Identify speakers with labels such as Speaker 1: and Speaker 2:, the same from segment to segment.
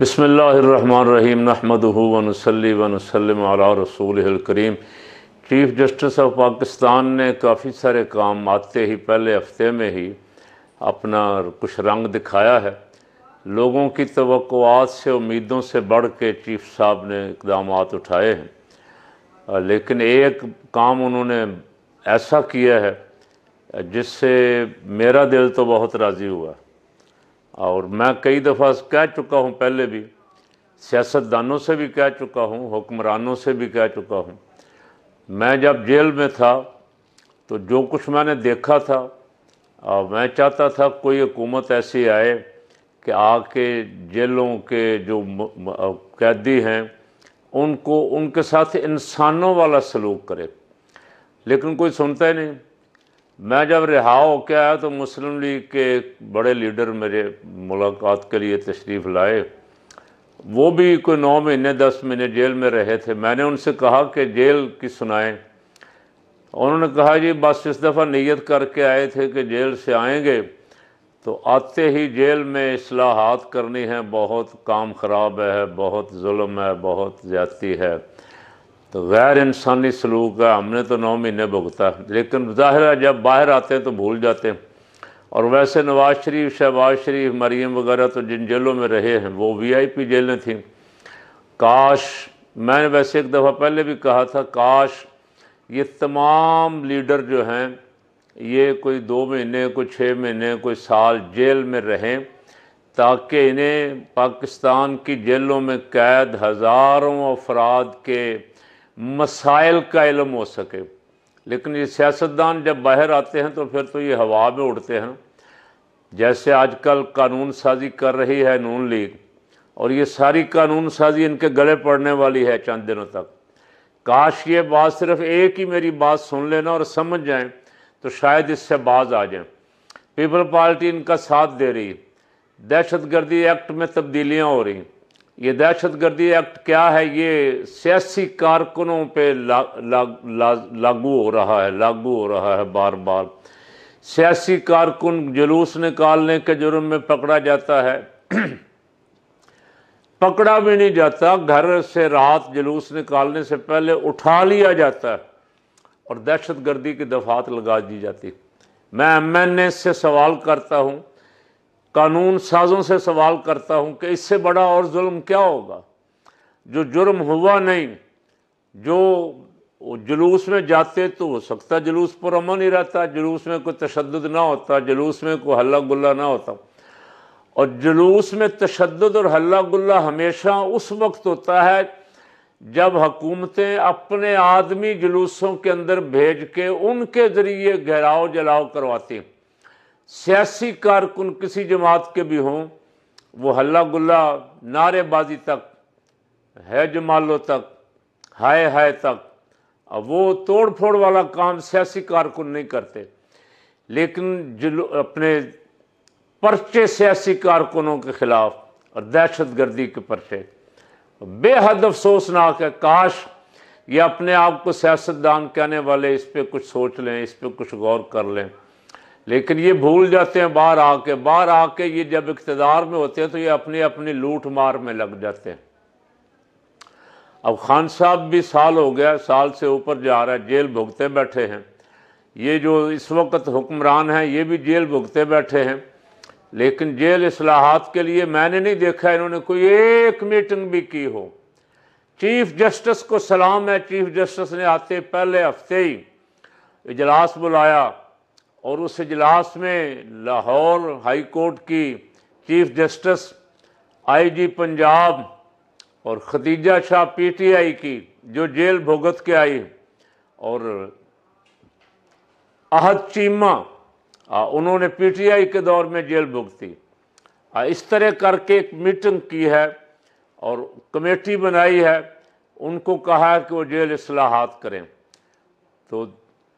Speaker 1: بسم اللہ الرحمن الرحیم نحمدہ ونصلی ونسلم علی رسولہ الکریم۔ چیف جسٹس آف پاکستان نے کافی سارے کام آتے ہی پہلے ہفتے میں ہی اپنا کچھ رنگ دکھایا ہے۔ لوگوں کی توقعات سے امیدوں سے بڑھ کے چیف صاحب نے اقدامات اٹھائے ہیں، لیکن ایک کام انہوں نے ایسا کیا ہے جس سے میرا دل تو بہت راضی ہوا، اور میں کئی دفعہ کہہ چکا ہوں، پہلے بھی سیاستدانوں سے بھی کہہ چکا ہوں، حکمرانوں سے بھی کہہ چکا ہوں۔ میں جب جیل میں تھا تو جو کچھ میں نے دیکھا تھا، میں چاہتا تھا کوئی حکومت ایسی آئے کہ آ کے جیلوں کے جو قیدی ہیں ان کے ساتھ انسانوں والا سلوک کرے، لیکن کوئی سنتا ہی نہیں۔ میں جب رہا ہو کے آیا تو مسلم لیگ کے بڑے لیڈر میرے ملاقات کے لیے تشریف لائے، وہ بھی کوئی 9 مہینے 10 مہینے جیل میں رہے تھے۔ میں نے ان سے کہا کہ جیل کی سنائیں، انہوں نے کہا جی بس اس دفعہ نیت کر کے آئے تھے کہ جیل سے آئیں گے تو آتے ہی جیل میں اصلاحات کرنی ہیں، بہت کام خراب ہے، بہت ظلم ہے، بہت زیادتی ہے، تو غیر انسانی سلوک ہے، ہم نے تو 9 مہینے بھگتا، لیکن ظاہر ہے جب باہر آتے ہیں تو بھول جاتے ہیں۔ اور ویسے نواز شریف، شہباز شریف، مریم وغیرہ تو جن جیلوں میں رہے ہیں وہ VIP جیلیں تھیں۔ کاش، میں نے ویسے ایک دفعہ پہلے بھی کہا تھا، کاش یہ تمام لیڈر جو ہیں یہ کوئی 2 مہینے، کوئی 6 مہینے، کوئی سال جیل میں رہیں، تاکہ انہیں پاکستان کی جیلوں میں قید ہزاروں افراد کے مسائل کا علم ہو سکے۔ لیکن یہ سیاستدان جب باہر آتے ہیں تو پھر تو یہ ہوا میں اڑتے ہیں، جیسے آج کل قانون سازی کر رہی ہے نون لیگ، اور یہ ساری قانون سازی ان کے گلے پڑنے والی ہے چند دنوں تک۔ کاش یہ بات صرف ایک ہی میری بات سن لینا اور سمجھ جائیں تو شاید اس سے باز آ جائیں۔ پیپل پارٹی ان کا ساتھ دے رہی، دہشت گردی ایکٹ میں تبدیلیاں ہو رہی۔ یہ دہشت گردی ایکٹ کیا ہے؟ یہ سیاسی کارکنوں پہ لاگو ہو رہا ہے بار بار۔ سیاسی کارکن جلوس نکالنے کے جرم میں پکڑا جاتا ہے، پکڑا بھی نہیں جاتا، گھر سے رات جلوس نکالنے سے پہلے اٹھا لیا جاتا ہے اور دہشت گردی کی دفعات لگا دی جاتی۔ میں MNA سے سوال کرتا ہوں، قانون سازوں سے سوال کرتا ہوں کہ اس سے بڑا اور ظلم کیا ہوگا؟ جو جرم ہوا نہیں، جو جلوس میں جاتے تو ہو سکتا جلوس پر امن ہی رہتا، جلوس میں کوئی تشدد نہ ہوتا، جلوس میں کوئی ہلہ گلہ نہ ہوتا۔ اور جلوس میں تشدد اور ہلہ گلہ ہمیشہ اس وقت ہوتا ہے جب حکومتیں اپنے آدمی جلوسوں کے اندر بھیج کے ان کے ذریعے گھیراؤ جلاؤ کرواتی ہیں۔ سیاسی کارکن کسی جماعت کے بھی ہوں، وہ ہلہ گلہ، نعرے بازی تک، ہے جمالو تک، ہائے ہائے تک، اب وہ توڑ پھوڑ والا کام سیاسی کارکن نہیں کرتے، لیکن اپنے پرچے سیاسی کارکنوں کے خلاف اور دہشت گردی کے پرچے بے حد افسوسناک ہے۔ کاش یہ اپنے آپ کو سیاستدان کہنے والے اس پہ کچھ سوچ لیں، اس پہ کچھ غور کر لیں، لیکن یہ بھول جاتے ہیں باہر آ کے یہ جب اقتدار میں ہوتے ہیں تو یہ اپنی لوٹ مار میں لگ جاتے ہیں۔ اب خان صاحب بھی سال ہو گیا، سال سے اوپر جا رہا ہے، جیل بھگتے بیٹھے ہیں۔ یہ جو اس وقت حکمران ہیں یہ بھی جیل بھگتے بیٹھے ہیں، لیکن جیل اصلاحات کے لیے میں نے نہیں دیکھا انہوں نے کوئی ایک میٹنگ بھی کی ہو۔ چیف جسٹس کو سلام ہے، چیف جسٹس نے آتے پہلے ہفتے ہی اجلاس بلایا، اور اس اجلاس میں لاہور ہائی کورٹ کی چیف جسٹس، IG پنجاب اور خدیجہ شاہ PTI کی جو جیل بھگت کے آئی، اور احد چیمہ انہوں نے PTI کے دور میں جیل بھگتی، اس طرح کر کے ایک میٹنگ کی ہے اور کمیٹی بنائی ہے، ان کو کہا ہے کہ وہ جیل اصلاحات کریں۔ تو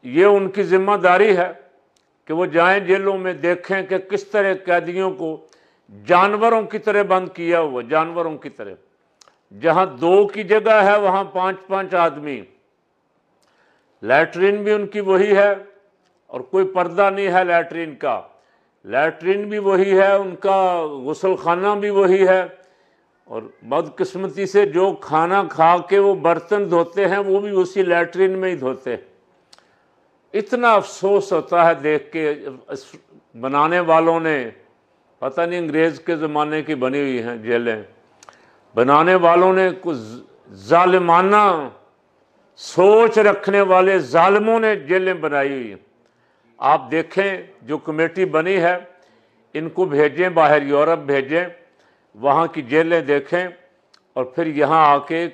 Speaker 1: یہ ان کی ذمہ داری ہے کہ وہ جائیں جیلوں میں، دیکھیں کہ کس طرح قیدیوں کو جانوروں کی طرح بند کیا ہوا، جانوروں کی طرح۔ جہاں 2 کی جگہ ہے وہاں 5 آدمی، لیٹرین بھی ان کی وہی ہے اور کوئی پردہ نہیں ہے لیٹرین کا، لیٹرین بھی وہی ہے، ان کا غسل خانہ بھی وہی ہے، اور بدقسمتی سے جو کھانا کھا کے وہ برتن دھوتے ہیں وہ بھی اسی لیٹرین میں ہی دھوتے ہیں۔ اتنا افسوس ہوتا ہے دیکھ کے، بنانے والوں نے پتہ نہیں انگریز کے زمانے کی بنی ہوئی ہیں جیلیں، بنانے والوں نے کچھ ظالمانہ سوچ رکھنے والے ظالموں نے جیلیں بنائی ہوئی ہیں۔ آپ دیکھیں جو کمیٹی بنی ہے، ان کو بھیجیں باہر، یورپ بھیجیں، وہاں کی جیلیں دیکھیں، اور پھر یہاں آ کے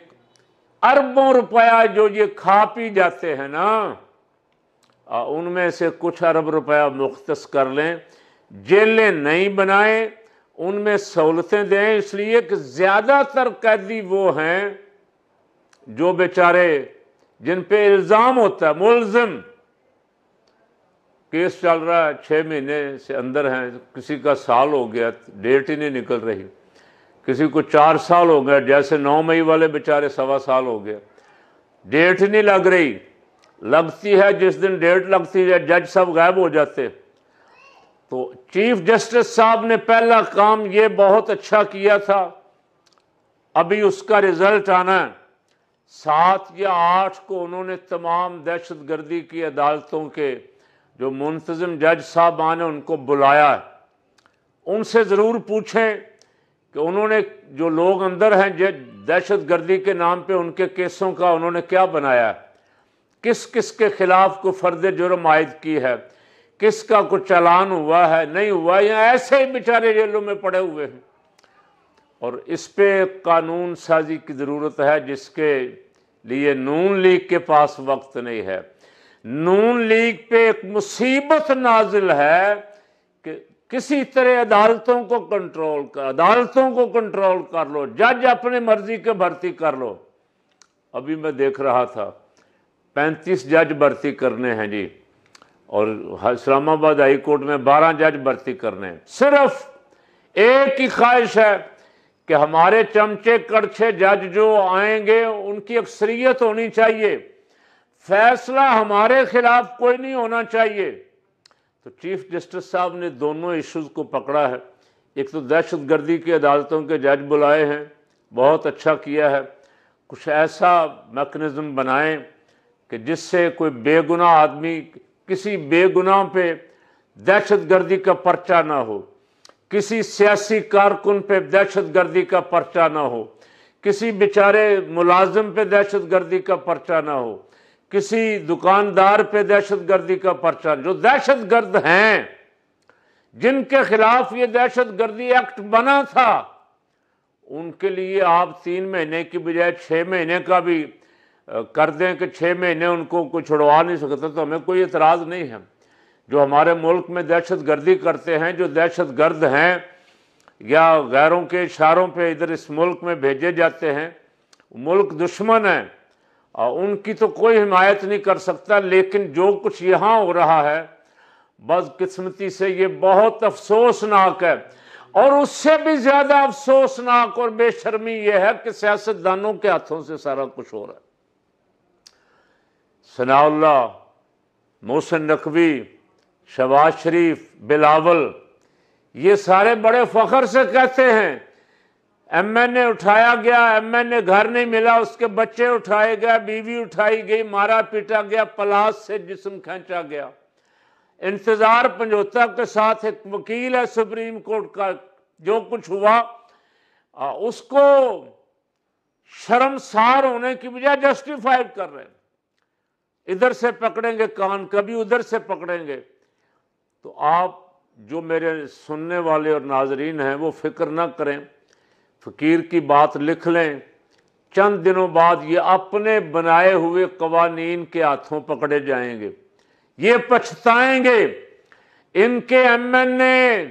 Speaker 1: اربوں روپیہ جو یہ کھا پی جاتے ہیں نا، ان میں سے کچھ ارب روپیہ مختص کر لیں، جیلیں نہیں بنائیں، ان میں سہولتیں دیں، اس لیے کہ زیادہ تر قیدی وہ ہیں جو بیچارے جن پہ الزام ہوتا ہے، ملزم، کیس چل رہا ہے 6 مہینے سے اندر ہیں، کسی کا سال ہو گیا، ڈیٹ ہی نہیں نکل رہی، کسی کو 4 سال ہو گیا، جیسے 9 مئی والے بیچارے 1.25 سال ہو گیا، ڈیٹ ہی نہیں لگ رہی، لگتی ہے جس دن ڈیٹ لگتی ہے جج صاحب غائب ہو جاتے۔ تو چیف جسٹس صاحب نے پہلا کام یہ بہت اچھا کیا تھا، ابھی اس کا رزلٹ آنا ہے۔ 7 یا 8 کو انہوں نے تمام دہشت گردی کی عدالتوں کے جو منتظم جج صاحبان ہیں ان کو بلایا ہے، ان سے ضرور پوچھیں کہ انہوں نے جو لوگ اندر ہیں دہشت گردی کے نام پہ ان کے کیسوں کا انہوں نے کیا بنایا ہے، کس کس کے خلاف کو فرد جرم عائد کی ہے، کس کا کوئی چالان ہوا ہے نہیں ہوا، یا ایسے ہی بیچارے جیلوں میں پڑے ہوئے ہیں۔ اور اس پہ قانون سازی کی ضرورت ہے، جس کے لیے نون لیگ کے پاس وقت نہیں ہے۔ نون لیگ پہ ایک مصیبت نازل ہے کہ کسی طرح عدالتوں کو کنٹرول کر لو، جج اپنے مرضی کے بھرتی کر لو۔ ابھی میں دیکھ رہا تھا 35 جج بھرتی کرنے ہیں جی، اور اسلام آباد ہائی کورٹ میں 12 جج بھرتی کرنے ہیں۔ صرف ایک ہی خواہش ہے کہ ہمارے چمچے کڑچے جج جو آئیں گے ان کی اکثریت ہونی چاہیے، فیصلہ ہمارے خلاف کوئی نہیں ہونا چاہیے۔ تو چیف جسٹس صاحب نے دونوں ایشوز کو پکڑا ہے، ایک تو دہشت گردی کی عدالتوں کے جج بلائے ہیں، بہت اچھا کیا ہے، کچھ ایسا میکنزم بنائیں کہ جس سے کوئی بے گناہ آدمی، کسی بے گناہ پہ دہشت گردی کا پرچہ نہ ہو، کسی سیاسی کارکن پہ دہشت گردی کا پرچہ نہ ہو، کسی بیچارے ملازم پہ دہشت گردی کا پرچہ نہ ہو، کسی دکاندار پہ دہشت گردی کا پرچہ، جو دہشت گرد ہیں جن کے خلاف یہ دہشت گردی ایکٹ بنا تھا، ان کے لیے آپ 3 مہینے کی بجائے 6 مہینے کا بھی کر دیں کہ 6 مہینے ان کو کوئی چھڑوا نہیں سکتا، تو ہمیں کوئی اعتراض نہیں ہے۔ جو ہمارے ملک میں دہشت گردی کرتے ہیں، جو دہشت گرد ہیں یا غیروں کے اشاروں پہ ادھر اس ملک میں بھیجے جاتے ہیں، ملک دشمن ہے اور ان کی تو کوئی حمایت نہیں کر سکتا، لیکن جو کچھ یہاں ہو رہا ہے بدقسمتی سے یہ بہت افسوسناک ہے، اور اس سے بھی زیادہ افسوسناک اور بے شرمی یہ ہے کہ سیاستدانوں کے ہاتھوں سے سارا کچھ ہو رہا ہے۔ ثناء اللہ، محسن نقوی، شہباز شریف، بلاول، یہ سارے بڑے فخر سے کہتے ہیں ایم این اے اٹھایا گیا، ایم این اے گھر نہیں ملا، اس کے بچے اٹھائے گئے، بیوی اٹھائی گئی، مارا پیٹا گیا، پلاس سے جسم کھینچا گیا۔ انتظار پنجوتا کے ساتھ ایک وکیل ہے سپریم کورٹ کا، جو کچھ ہوا اس کو شرمسار ہونے کی بجائے جسٹیفائیڈ کر رہے ہیں، ادھر سے پکڑیں گے کان، کبھی ادھر سے پکڑیں گے۔ تو آپ جو میرے سننے والے اور ناظرین ہیں وہ فکر نہ کریں، فقیر کی بات لکھ لیں، چند دنوں بعد یہ اپنے بنائے ہوئے قوانین کے ہاتھوں پکڑے جائیں گے، یہ پچھتائیں گے، ان کے ایم این اے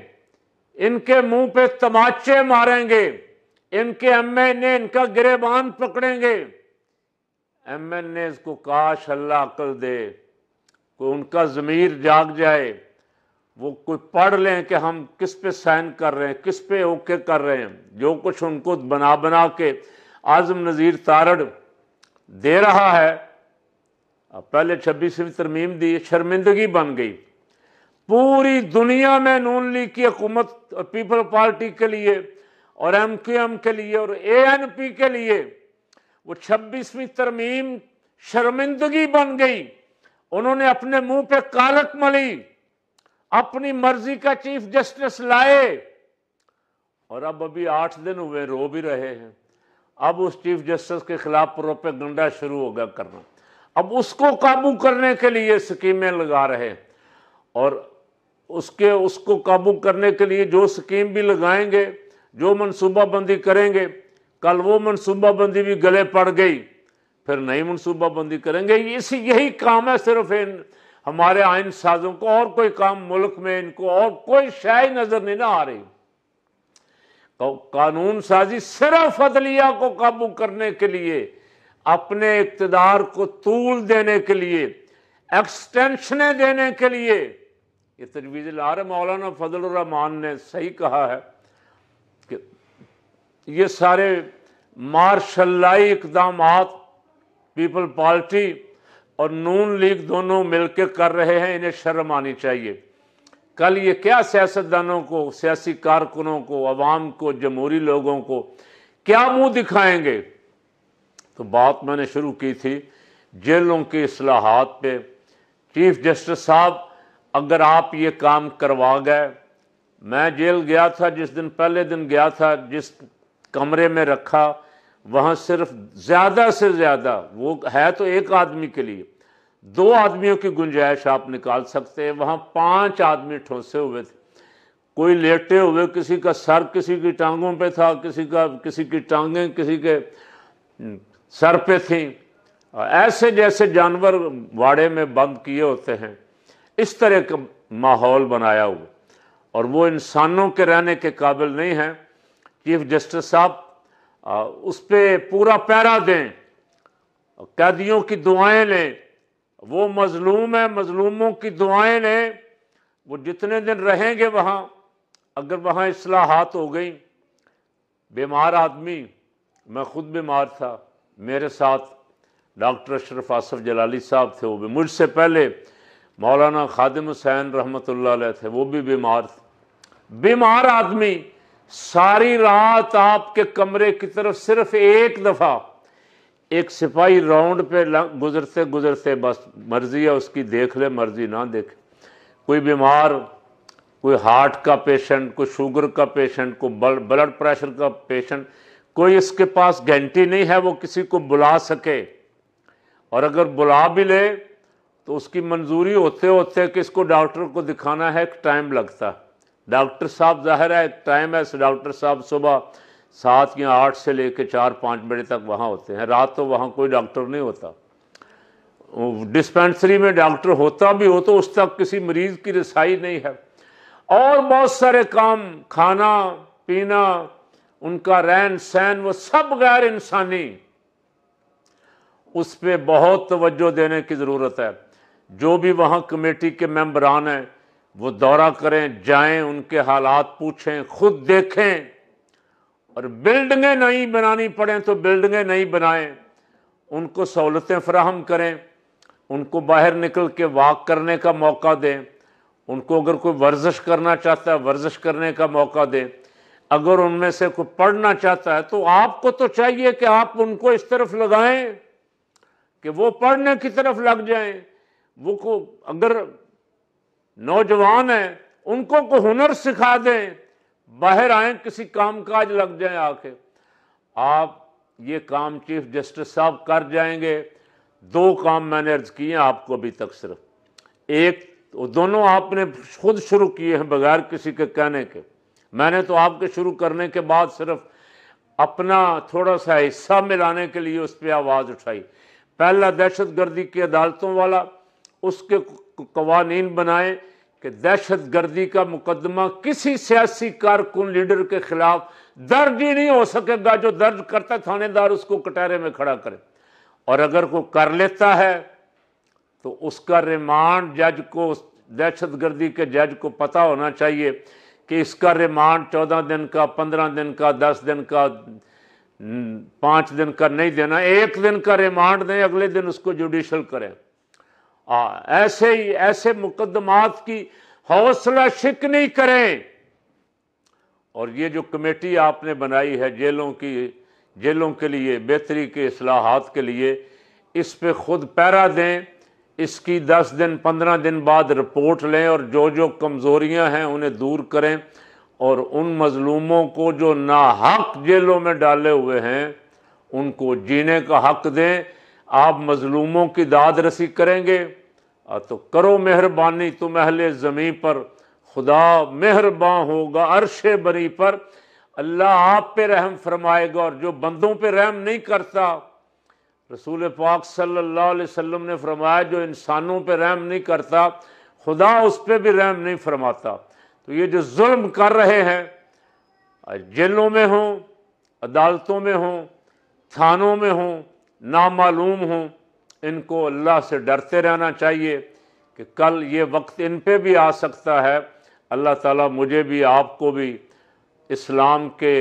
Speaker 1: ان کے منہ پہ تماچے ماریں گے، ان کے ایم این اے ان کا گریبان پکڑیں گے۔ ایم این اے کو کاش اللہ عقل دے، کوئی ان کا ضمیر جاگ جائے، وہ کوئی پڑھ لیں کہ ہم کس پہ سائن کر رہے ہیں، کس پہ اوکے کر رہے ہیں۔ جو کچھ ان کو بنا کے اعظم نذیر تارڑ دے رہا ہے، پہلے 26ویں ترمیم دی، شرمندگی بن گئی پوری دنیا میں نون لیگ کی حکومت پیپل پارٹی کے لیے، اور MQM کے لیے اور ANP کے لیے وہ 26ویں ترمیم شرمندگی بن گئی. انہوں نے اپنے منہ پہ کالک ملی، اپنی مرضی کا چیف جسٹس لائے، اور اب ابھی 8 دن ہوئے، رو بھی رہے ہیں. اب اس چیف جسٹس کے خلاف پروپیگنڈا شروع ہو گیا کرنا. اب اس کو قابو کرنے کے لیے سکیمیں لگا رہے ہیں، اور اس کو قابو کرنے کے لیے جو سکیم بھی لگائیں گے، جو منصوبہ بندی کریں گے، کل وہ منصوبہ بندی بھی گلے پڑ گئی، پھر نئی منصوبہ بندی کریں گے. یہی کام ہے صرف ہمارے آئین سازوں کو، اور کوئی کام ملک میں ان کو اور کوئی شے نظر نہیں نہ آ رہی. قانون سازی صرف عدلیہ کو قابو کرنے کے لیے، اپنے اقتدار کو طول دینے کے لیے، ایکسٹینشنیں دینے کے لیے یہ تجویز لا رہے. مولانا فضل الرحمان نے صحیح کہا ہے کہ یہ سارے مارشل لائی اقدامات پیپل پارٹی اور نون لیگ دونوں مل کے کر رہے ہیں، انہیں شرم آنی چاہیے. کل یہ کیا سیاستدانوں کو، سیاسی کارکنوں کو، عوام کو، جمہوری لوگوں کو کیا منہ دکھائیں گے؟ تو بات میں نے شروع کی تھی جیلوں کی اصلاحات پہ. چیف جسٹس صاحب اگر آپ یہ کام کروا گئے، میں جیل گیا تھا جس دن، پہلے دن گیا تھا، جس کمرے میں رکھا وہاں صرف زیادہ سے زیادہ، وہ ہے تو ایک آدمی کے لیے، 2 آدمیوں کی گنجائش آپ نکال سکتے ہیں. وہاں 5 آدمی ٹھونسے ہوئے تھے، کوئی لیٹے ہوئے، کسی کا سر کسی کی ٹانگوں پہ تھا، کسی کی ٹانگیں کسی کے سر پہ تھیں، ایسے جیسے جانور واڑے میں بند کیے ہوتے ہیں، اس طرح کا ماحول بنایا ہوا، اور وہ انسانوں کے رہنے کے قابل نہیں ہیں. چیف جسٹس صاحب اس پہ پورا پیرا دیں، قیدیوں کی دعائیں لیں. وہ مظلوم ہے، مظلوموں کی دعائیں لیں. وہ جتنے دن رہیں گے وہاں، اگر وہاں اصلاحات ہو گئی، بیمار آدمی، میں خود بیمار تھا، میرے ساتھ ڈاکٹر اشرف آصف جلالی صاحب تھے، وہ بھی مجھ سے پہلے مولانا خادم حسین رحمۃ اللہ علیہ تھے، وہ بھی بیمار تھے. بیمار آدمی ساری رات آپ کے کمرے کی طرف صرف ایک دفعہ ایک سپاہی راؤنڈ پہ گزرتے گزرتے، بس مرضی ہے اس کی، دیکھ لے، مرضی نہ دیکھے. کوئی بیمار، کوئی ہارٹ کا پیشنٹ، کوئی شوگر کا پیشنٹ، کوئی بلڈ پریشر کا پیشنٹ، کوئی اس کے پاس گھنٹی نہیں ہے وہ کسی کو بلا سکے، اور اگر بلا بھی لے تو اس کی منظوری ہوتے ہوتے کہ اس کو ڈاکٹر کو دکھانا ہے ایک ٹائم لگتا. ڈاکٹر صاحب ظاہر ہے ایک ٹائم ہے، ڈاکٹر صاحب صبح 7 یا 8 سے لے کے 4-5 بجے تک وہاں ہوتے ہیں، رات تو وہاں کوئی ڈاکٹر نہیں ہوتا. ڈسپینسری میں ڈاکٹر ہوتا بھی ہو تو اس تک کسی مریض کی رسائی نہیں ہے. اور بہت سارے کام، کھانا پینا، ان کا رہن سہن، وہ سب غیر انسانی. اس پہ بہت توجہ دینے کی ضرورت ہے. جو بھی وہاں کمیٹی کے ممبران ہیں وہ دورہ کریں، جائیں، ان کے حالات پوچھیں، خود دیکھیں، اور بلڈنگیں نہیں بنانی پڑیں تو بلڈنگیں نہیں بنائیں. ان کو سہولتیں فراہم کریں، ان کو باہر نکل کے واک کرنے کا موقع دیں، ان کو اگر کوئی ورزش کرنا چاہتا ہے ورزش کرنے کا موقع دیں. اگر ان میں سے کوئی پڑھنا چاہتا ہے تو آپ کو تو چاہیے کہ آپ ان کو اس طرف لگائیں کہ وہ پڑھنے کی طرف لگ جائیں. وہ اگر نوجوان ہیں ان کو کوئی ہنر سکھا دیں، باہر آئیں، کسی کام کاج لگ جائیں آ کے. آپ یہ کام چیف جسٹس صاحب کر جائیں گے. 2 کام میں نے عرض کیے ہیں آپ کو ابھی تک، صرف ایک دونوں آپ نے خود شروع کیے ہیں بغیر کسی کے کہنے کے. میں نے تو آپ کے شروع کرنے کے بعد صرف اپنا تھوڑا سا حصہ ملانے کے لیے اس پہ آواز اٹھائی. پہلا دہشت گردی کی عدالتوں والا، اس کے قوانین بنائے کہ دہشت گردی کا مقدمہ کسی سیاسی کارکن لیڈر کے خلاف درج ہی نہیں ہو سکے گا. جو درج کرتا تھانے دار اس کو کٹہرے میں کھڑا کرے، اور اگر کوئی کر لیتا ہے تو اس کا ریمانڈ جج کو، دہشت گردی کے جج کو پتہ ہونا چاہیے کہ اس کا ریمانڈ 14 دن کا، 15 دن کا، 10 دن کا، 5 دن کا نہیں دینا. 1 دن کا ریمانڈ دیں، اگلے دن اس کو جوڈیشل کریں. ایسے مقدمات کی حوصلہ شکنی کریں. اور یہ جو کمیٹی آپ نے بنائی ہے جیلوں کے لیے بہتری کے اصلاحات کے لیے، اس پہ خود پہرا دیں، اس کی 10 دن 15 دن بعد رپورٹ لیں، اور جو کمزوریاں ہیں انہیں دور کریں، اور ان مظلوموں کو جو ناحق جیلوں میں ڈالے ہوئے ہیں ان کو جینے کا حق دیں۔ آپ مظلوموں کی داد رسی کریں گے تو کرو مہربانی تم اہل زمیں پر، خدا مہرباں ہوگا عرش بری پر، اللہ آپ پہ رحم فرمائے گا۔ اور جو بندوں پہ رحم نہیں کرتا، رسول پاک صلی اللہ علیہ وسلم نے فرمایا جو انسانوں پہ رحم نہیں کرتا خدا اس پہ بھی رحم نہیں فرماتا۔ تو یہ جو ظلم کر رہے ہیں، جیلوں میں ہوں، عدالتوں میں ہوں، تھانوں میں ہوں، نامعلوم ہوں، ان کو اللہ سے ڈرتے رہنا چاہیے کہ کل یہ وقت ان پہ بھی آ سکتا ہے۔ اللہ تعالیٰ مجھے بھی آپ کو بھی اسلام کے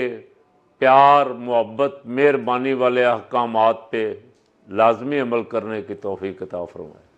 Speaker 1: پیار، محبت، مہربانی والے احکامات پہ لازمی عمل کرنے کی توفیق عطا فرمائے۔